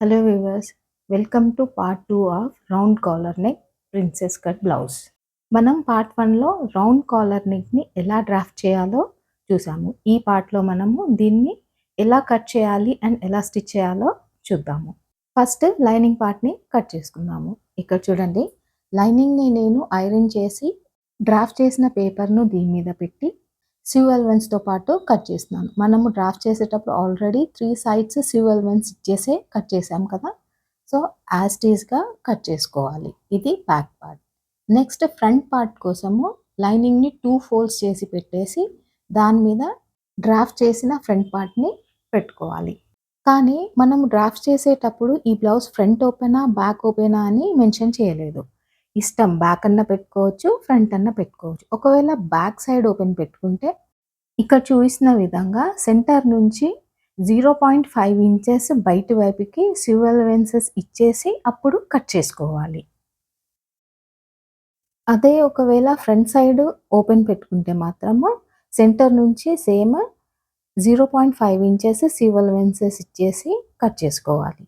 Hello viewers, welcome to part 2 of round collar neck princess cut blouse. మనం part 1లో round caller నెక్ని ఎలా draft చేయాలో చూసాము. ఈ పార్ట్లో మనము దీన్ని ఎలా కట్ చేయాలి అండ్ ఎలా స్టిచ్ చేయాలో చూద్దాము. ఫస్ట్ లైనింగ్ పార్ట్ని కట్ చేసుకుందాము. ఇక్కడ చూడండి, లైనింగ్ని నేను ఐరన్ చేసి డ్రాఫ్ట్ చేసిన పేపర్ను దీని మీద పెట్టి సివ్ ఎలిమెంట్స్తో పాటు కట్ చేస్తున్నాను. మనము డ్రాఫ్ట్ చేసేటప్పుడు ఆల్రెడీ 3 సైడ్స్ సివ్ ఎలిమెంట్స్ ఇచ్చేసే కట్ చేసాం కదా, సో యాజ్ టీజ్గా కట్ చేసుకోవాలి. ఇది back part. Next front part కోసము లైనింగ్ని 2 ఫోల్డ్స్ చేసి పెట్టేసి దాని మీద డ్రాఫ్ట్ చేసిన ఫ్రంట్ పార్ట్ని పెట్టుకోవాలి. కానీ మనం డ్రాఫ్ట్ చేసేటప్పుడు ఈ బ్లౌజ్ ఫ్రంట్ ఓపెనా బ్యాక్ ఓపెనా అని మెన్షన్ చేయలేదు. ఇష్టం, బ్యాక్ అన్న పెట్టుకోవచ్చు, ఫ్రంట్ అన్న పెట్టుకోవచ్చు. ఒకవేళ బ్యాక్ సైడ్ ఓపెన్ పెట్టుకుంటే ఇక్కడ చూసిన విధంగా సెంటర్ నుంచి 0.5 ఇంచెస్ బయటి వైపుకి సివ్ ఎలిమెంట్స్ ఇచ్చేసి అప్పుడు కట్ చేసుకోవాలి. అదే ఒకవేళ ఫ్రంట్ సైడ్ ఓపెన్ పెట్టుకుంటే మాత్రము సెంటర్ నుంచి సేమ్ 0.5 ఇంచెస్ సివ్ ఎలిమెంట్స్ ఇచ్చేసి కట్ చేసుకోవాలి.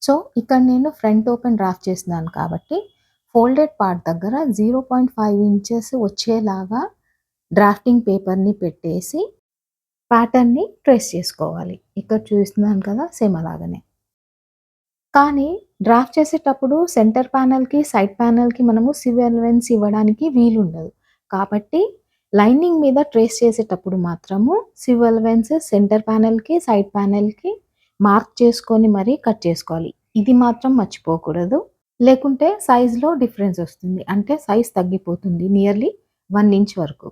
సో ఇక్కడ నేను ఫ్రంట్ ఓపెన్ డ్రాఫ్ట్ చేస్తున్నాను కాబట్టి ఫోల్డెడ్ పార్ట్ దగ్గర 0.5 ఇంచెస్ వచ్చేలాగా డ్రాఫ్టింగ్ పేపర్ని పెట్టేసి ప్యాటర్న్ని ట్రేస్ చేసుకోవాలి. ఇక్కడ చూస్తున్నాను కదా, సేమ్ అలాగనే. కానీ డ్రాఫ్ట్ చేసేటప్పుడు సెంటర్ ప్యానెల్కి సైడ్ ప్యానెల్కి మనము సివ్ ఎలిమెంట్స్ ఇవ్వడానికి వీలుండదు. కాబట్టి లైనింగ్ మీద ట్రేస్ చేసేటప్పుడు మాత్రము సివ్ ఎలిమెంట్స్ సెంటర్ ప్యానెల్కి సైడ్ ప్యానెల్కి మార్క్ చేసుకొని మరీ కట్ చేసుకోవాలి. ఇది మాత్రం మర్చిపోకూడదు, లేకుంటే సైజ్లో డిఫరెన్స్ వస్తుంది, అంటే సైజ్ తగ్గిపోతుంది నియర్లీ 1 ఇంచ్ వరకు.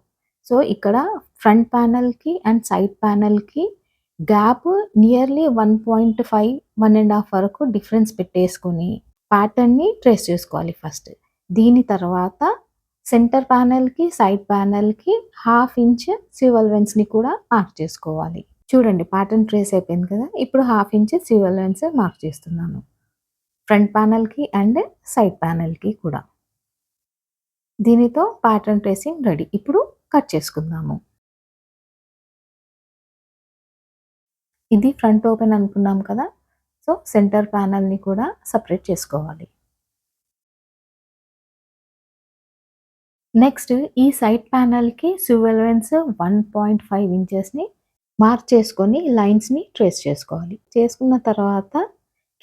సో ఇక్కడ ఫ్రంట్ ప్యానెల్కి అండ్ సైడ్ ప్యానెల్కి గ్యాప్ నియర్లీ 1.5, 1.5 వరకు డిఫరెన్స్ పెట్టేసుకొని ప్యాటర్న్ని ట్రేస్ చేసుకోవాలి ఫస్ట్. దీని తర్వాత సెంటర్ ప్యానెల్కి సైడ్ ప్యానెల్కి 1/2 ఇంచ్ సివ్ ఎలిమెంట్స్ని కూడా మార్క్ చేసుకోవాలి. చూడండి, ప్యాటర్న్ ట్రేస్ అయిపోయింది కదా. ఇప్పుడు 1/2 ఇంచ్ సివ్ ఎలిమెంట్స్ మార్క్ చేస్తున్నాను ఫ్రంట్ ప్యానెల్కి అండ్ సైడ్ ప్యానెల్కి కూడా. దీనితో ప్యాటర్న్ ట్రేసింగ్ రెడీ. ఇప్పుడు కట్ చేసుకుందాము. ఇది ఫ్రంట్ ఓపెన్ అనుకున్నాం కదా, సో సెంటర్ ప్యానెల్ని కూడా సపరేట్ చేసుకోవాలి. నెక్స్ట్ ఈ సైడ్ ప్యానెల్కి సివ్ ఎలిమెంట్స్ 1.5 ఇంచెస్ని మార్క్ చేసుకొని లైన్స్ని ట్రేస్ చేసుకోవాలి. చేసుకున్న తర్వాత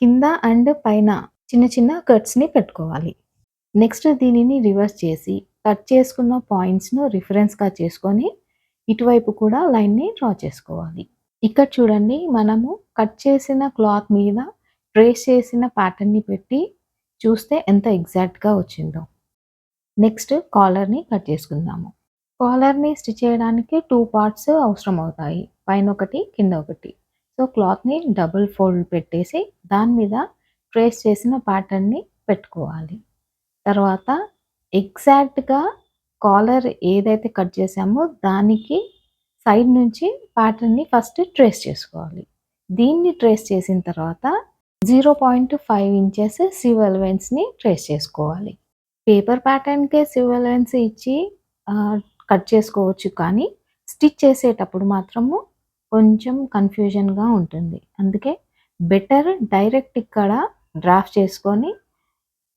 కింద అండ్ పైన చిన్న చిన్న కట్స్ని పెట్టుకోవాలి. నెక్స్ట్ దీనిని రివర్స్ చేసి కట్ చేసుకున్న పాయింట్స్ను రిఫరెన్స్గా చేసుకొని ఇటువైపు కూడా లైన్ని డ్రా చేసుకోవాలి. ఇక్కడ చూడండి, మనము కట్ చేసిన క్లాత్ మీద ట్రేస్ చేసిన ప్యాటర్న్ని పెట్టి చూస్తే ఎంత ఎగ్జాక్ట్గా వచ్చిందో. నెక్స్ట్ కాలర్ని కట్ చేసుకుందాము. కాలర్ని స్టిచ్ చేయడానికి 2 పార్ట్స్ అవసరం అవుతాయి, పైన ఒకటి కింద ఒకటి. సో క్లాత్ని డబుల్ ఫోల్డ్ పెట్టేసి దాని మీద ట్రేస్ చేసిన ప్యాటర్న్ని పెట్టుకోవాలి. తర్వాత ఎగ్జాక్ట్గా కాలర్ ఏదైతే కట్ చేసామో దానికి సైడ్ నుంచి ప్యాటర్న్ని ఫస్ట్ ట్రేస్ చేసుకోవాలి. దీన్ని ట్రేస్ చేసిన తర్వాత 0.5 ఇంచెస్ సివ్ ఎలిమెంట్స్ని ట్రేస్ చేసుకోవాలి. పేపర్ ప్యాటర్న్కే సివ్ ఎలిమెంట్స్ ఇచ్చి కట్ చేసుకోవచ్చు, కానీ స్టిచ్ చేసేటప్పుడు మాత్రము కొంచెం కన్ఫ్యూజన్గా ఉంటుంది. అందుకే బెటర్ డైరెక్ట్ ఇక్కడ డ్రాఫ్ట్ చేసుకొని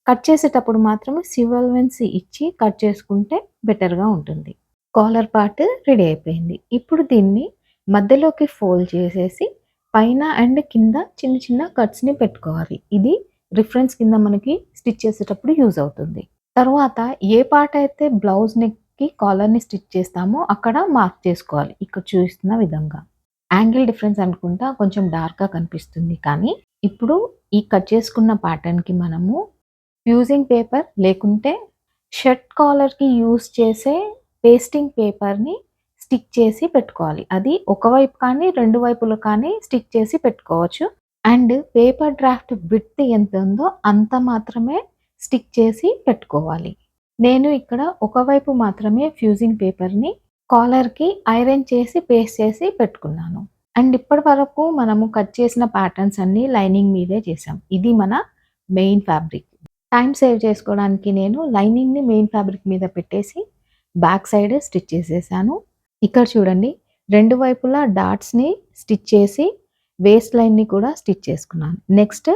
కట్ చేసేటప్పుడు మాత్రమే సివ్ ఎలిమెంట్స్ ఇచ్చి కట్ చేసుకుంటే బెటర్గా ఉంటుంది. కాలర్ పార్ట్ రెడీ అయిపోయింది. ఇప్పుడు దీన్ని మధ్యలోకి ఫోల్డ్ చేసేసి పైన అండ్ కింద చిన్న చిన్న కట్స్ని పెట్టుకోవాలి. ఇది రిఫరెన్స్ కింద మనకి స్టిచ్ చేసేటప్పుడు యూజ్ అవుతుంది. తర్వాత ఏ పార్ట్ అయితే బ్లౌజ్ నెక్కి కాలర్ని స్టిచ్ చేస్తామో అక్కడ మార్క్ చేసుకోవాలి. ఇక్కడ చూస్తున్న విధంగా యాంగిల్ డిఫరెన్స్ అనుకుంటా కొంచెం డార్క్గా కనిపిస్తుంది, కానీ ఇప్పుడు ఈ కట్ చేసుకున్న ప్యాటర్న్కి మనము ఫ్యూజింగ్ పేపర్ లేకుంటే షర్ట్ కాలర్కి యూజ్ చేసే పేస్టింగ్ పేపర్ని స్టిక్ చేసి పెట్టుకోవాలి. అది ఒకవైపు కానీ 2 వైపులు కానీ స్టిక్ చేసి పెట్టుకోవచ్చు. అండ్ పేపర్ డ్రాఫ్ట్ విడ్త్ ఎంత ఉందో అంత మాత్రమే స్టిక్ చేసి పెట్టుకోవాలి. నేను ఇక్కడ ఒకవైపు మాత్రమే ఫ్యూజింగ్ పేపర్ని కాలర్కి ఐరన్ చేసి పేస్ట్ చేసి పెట్టుకున్నాను. అండ్ ఇప్పటి వరకు మనము కట్ చేసిన ప్యాటర్న్స్ అన్నీ లైనింగ్ మీదే చేసాం. ఇది మన మెయిన్ ఫ్యాబ్రిక్. టైం సేవ్ చేసుకోవడానికి నేను లైనింగ్ని మెయిన్ ఫ్యాబ్రిక్ మీద పెట్టేసి బ్యాక్ సైడ్ స్టిచ్ చేసేసాను. ఇక్కడ చూడండి, 2 వైపులా డాట్స్ని స్టిచ్ చేసి వేస్ట్ లైన్‌ని కూడా స్టిచ్ చేసుకున్నాను. నెక్స్ట్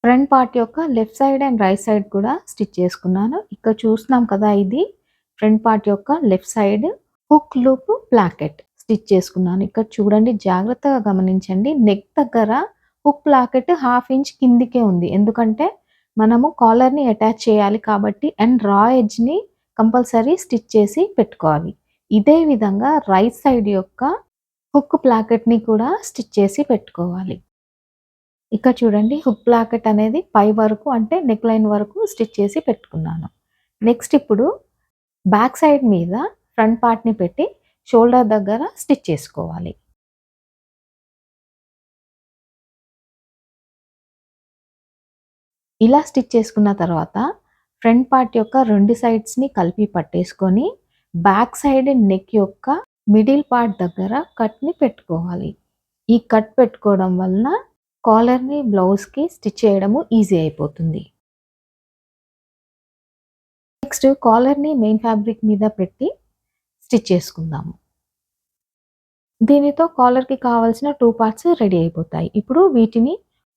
ఫ్రంట్ పార్ట్ యొక్క left side and right side కూడా స్టిచ్ చేసుకున్నాను. ఇక్కడ చూస్తున్నాం కదా! ఇది ఫ్రంట్ పార్ట్ యొక్క left side hook loop placket stitch చేసుకున్నాను. ఇక్కడ చూడండి జాగ్రత్తగా గమనించండి. నెక్ దగ్గర హుక్ ప్లాకెట్ హాఫ్ ఇంచ్ కిందికే ఉంది. ఎందుకంటే మనము కాలర్‌ని అటాచ్ చేయాలి కాబట్టి అండ్ రా ఎడ్జ్‌ని కంపల్సరీ స్టిచ్ చేసి పెట్టుకోవాలి. ఇదే విధంగా రైట్ సైడ్ యొక్క హుక్ ప్లాకెట్‌ని కూడా స్టిచ్ చేసి పెట్టుకోవాలి. ఇక్కడ చూడండి హుక్ ప్లాకెట్ అనేది పై వరకు అంటే నెక్ లైన్ వరకు స్టిచ్ చేసి పెట్టుకున్నాను. నెక్స్ట్ ఇప్పుడు బ్యాక్ సైడ్ మీద ఫ్రంట్ పార్ట్‌ని పెట్టి షోల్డర్ దగ్గర స్టిచ్ చేసుకోవాలి. ఇలా స్టిచ్ చేసుకున్న తర్వాత ఫ్రంట్ పార్ట్ యొక్క 2 సైడ్స్‌ని కలిపి పట్టేసుకొని బ్యాక్ సైడ్ నెక్ యొక్క మిడిల్ పార్ట్ దగ్గర కట్‌ని పెట్టుకోవాలి. ఈ కట్ పెట్టుకోవడం వలన కాలర్‌ని బ్లౌజ్‌కి స్టిచ్ చేయడము ఈజీ అయిపోతుంది. నెక్స్ట్ కాలర్‌ని మెయిన్ ఫ్యాబ్రిక్ మీద పెట్టి స్టిచ్ చేసుకుందాము. దీనితో కాలర్‌కి కావాల్సిన 2 పార్ట్స్ రెడీ అయిపోతాయి. ఇప్పుడు వీటిని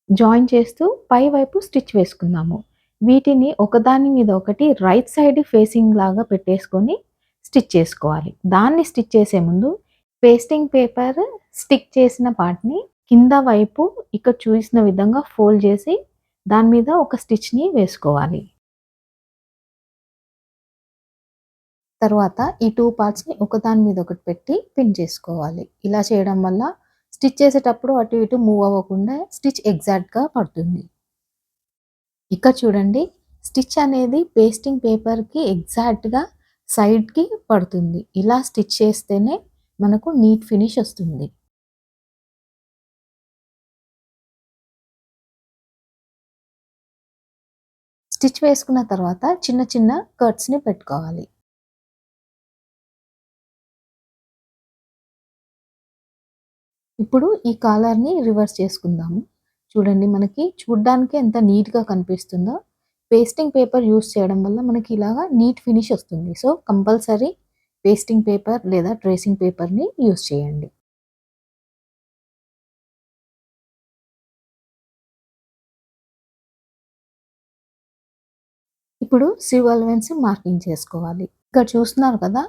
జాయిన్ చేస్తూ పై వైపు స్టిచ్ వేసుకుందాము. వీటిని ఒకదాని మీద ఒకటి రైట్ సైడ్ ఫేసింగ్ లాగా పెట్టేసుకొని స్టిచ్ చేసుకోవాలి. దాన్ని స్టిచ్ చేసే ముందు పేస్టింగ్ పేపర్ స్టిక్ చేసిన పార్ట్‌ని కింద వైపు ఇక్కడ చూసిన విధంగా ఫోల్డ్ చేసి దాని మీద ఒక స్టిచ్‌ని వేసుకోవాలి. తర్వాత ఈ 2 పార్ట్స్‌ని ఒకదాని మీద ఒకటి పెట్టి పిన్ చేసుకోవాలి. ఇలా చేయడం వల్ల స్టిచ్ చేసేటప్పుడు అటు ఇటు మూవ్ అవ్వకుండా స్టిచ్ ఎగ్జాక్ట్‌గా పడుతుంది. ఇక్కడ చూడండి స్టిచ్ అనేది పేస్టింగ్ పేపర్‌కి ఎగ్జాక్ట్‌గా సైడ్‌కి పడుతుంది. ఇలా స్టిచ్ చేస్తేనే మనకు నీట్ ఫినిష్ వస్తుంది. స్టిచ్ వేసుకున్న తర్వాత చిన్న చిన్న కట్స్‌ని పెట్టుకోవాలి. ఇప్పుడు ఈ కాలర్‌ని రివర్స్ చేసుకుందాము. చూడండి మనకి చూడ్డానికి ఎంత నీట్‌గా కనిపిస్తుందో. పేస్టింగ్ పేపర్ యూజ్ చేయడం వల్ల మనకి ఇలాగా నీట్ ఫినిష్ వస్తుంది. సో, కంపల్సరీ పేస్టింగ్ పేపర్ లేదా ట్రేసింగ్ పేపర్‌ని యూజ్ చేయండి. ఇప్పుడు సివ్ అలవెన్స్ మార్కింగ్ చేసుకోవాలి. ఇక్కడ చూస్తున్నారు కదా!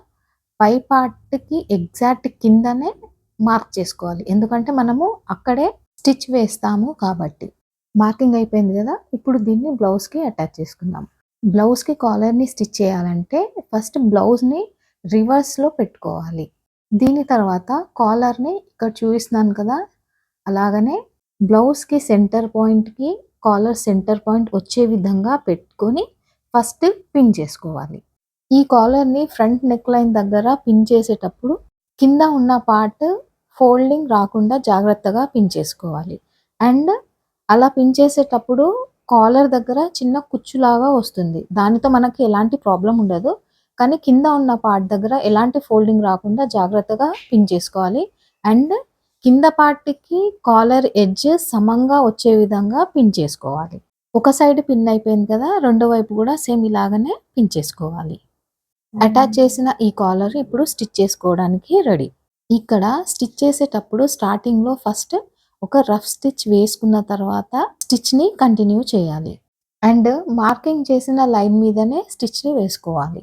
పై పార్ట్‌కి ఎగ్జాక్ట్ కిందనే మార్క్ చేసుకోవాలి. ఎందుకంటే మనము అక్కడే స్టిచ్ వేస్తాము కాబట్టి. మార్కింగ్ అయిపోయింది గదా! ఇప్పుడు దీన్ని బ్లౌజ్‌కి అటాచ్ చేసుకుందాం. బ్లౌజ్‌కి కాలర్‌ని స్టిచ్ చేయాలంటే ఫస్ట్ బ్లౌజ్‌ని రివర్స్‌లో పెట్టుకోవాలి. దీని తర్వాత కాలర్‌ని ఇక్కడ చూపిస్తున్నాను కదా! అలాగనే బ్లౌజ్‌కి సెంటర్ పాయింట్‌కి కాలర్ సెంటర్ పాయింట్ వచ్చే విధంగా పెట్టుకొని ఫస్ట్ పిన్ చేసుకోవాలి. ఈ కాలర్‌ని ఫ్రంట్ నెక్ లైన్ దగ్గర పిన్ చేసేటప్పుడు కింద ఉన్న పార్ట్ ఫోల్డింగ్ రాకుండా జాగ్రత్తగా పిన్ చేసుకోవాలి. అండ్ అలా పిన్ చేసేటప్పుడు కాలర్ దగ్గర చిన్న కుచ్చులాగా వస్తుంది. దానితో మనకి ఎలాంటి ప్రాబ్లమ్ ఉండదు. కానీ కింద ఉన్న పార్ట్ దగ్గర ఎలాంటి ఫోల్డింగ్ రాకుండా జాగ్రత్తగా పిన్ చేసుకోవాలి. అండ్ కింద పార్ట్‌కి కాలర్ ఎడ్జ్ సమంగా వచ్చే విధంగా పిన్ చేసుకోవాలి. ఒక సైడ్ పిన్ అయిపోయింది కదా! రెండో వైపు కూడా సేమ్ ఇలాగనే పిన్ చేసుకోవాలి. అటాచ్ చేసిన ఈ కాలర్ ఇప్పుడు స్టిచ్ చేసుకోవడానికి రెడీ. ఇక్కడ స్టిచ్ చేసేటప్పుడు స్టార్టింగ్‌లో ఫస్ట్ ఒక రఫ్ స్టిచ్ వేసుకున్న తర్వాత స్టిచ్‌ని కంటిన్యూ చేయాలి. అండ్ మార్కింగ్ చేసిన లైన్ మీదనే స్టిచ్‌ని వేసుకోవాలి.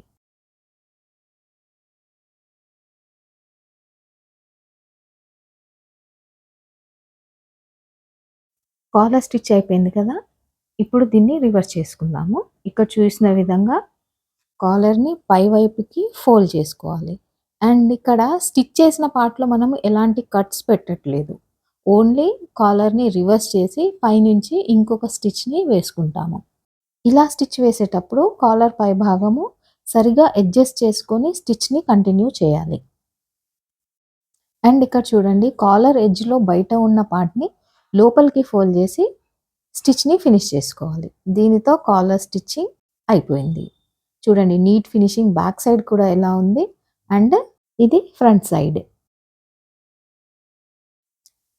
కాలర్ స్టిచ్ అయిపోయింది కదా! ఇప్పుడు దీన్ని రివర్స్ చేసుకుందాము. ఇక్కడ చూసిన విధంగా కాలర్‌ని పై వైపుకి ఫోల్డ్ చేసుకోవాలి. అండ్ ఇక్కడ స్టిచ్ చేసిన పార్ట్‌లో మనం ఎలాంటి కట్స్ పెట్టట్లేదు. ఓన్లీ కాలర్‌ని రివర్స్ చేసి పైనుంచి ఇంకొక స్టిచ్‌ని వేసుకుంటాము. ఇలా స్టిచ్ వేసేటప్పుడు కాలర్ పై భాగము సరిగా అడ్జస్ట్ చేసుకొని స్టిచ్‌ని కంటిన్యూ చేయాలి. అండ్ ఇక్కడ చూడండి కాలర్ ఎడ్జ్‌లో బయట ఉన్న పార్ట్‌ని లోపలికి ఫోల్డ్ చేసి స్టిచ్‌ని ఫినిష్ చేసుకోవాలి. దీనితో కాలర్ స్టిచ్చింగ్ అయిపోయింది. చూడండి నీట్ ఫినిషింగ్ బ్యాక్ సైడ్ కూడా ఎలా ఉంది అండ్ ఇది ఫ్రంట్ సైడ్.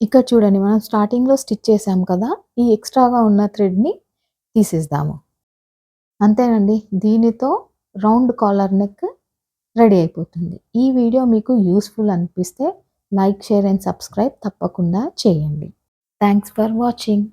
ఇక్కడ చూడండి మనం స్టార్టింగ్‌లో స్టిచ్ చేసాం కదా! ఈ ఎక్స్‌ట్రాగా ఉన్న థ్రెడ్‌ని తీసేద్దాము. అంతేనండి. దీనితో రౌండ్ కాలర్ నెక్ రెడీ అయిపోతుంది. ఈ వీడియో మీకు యూజ్‌ఫుల్ అనిపిస్తే లైక్, షేర్ అండ్ సబ్స్క్రైబ్ తప్పకుండా చేయండి. Thanks for watching.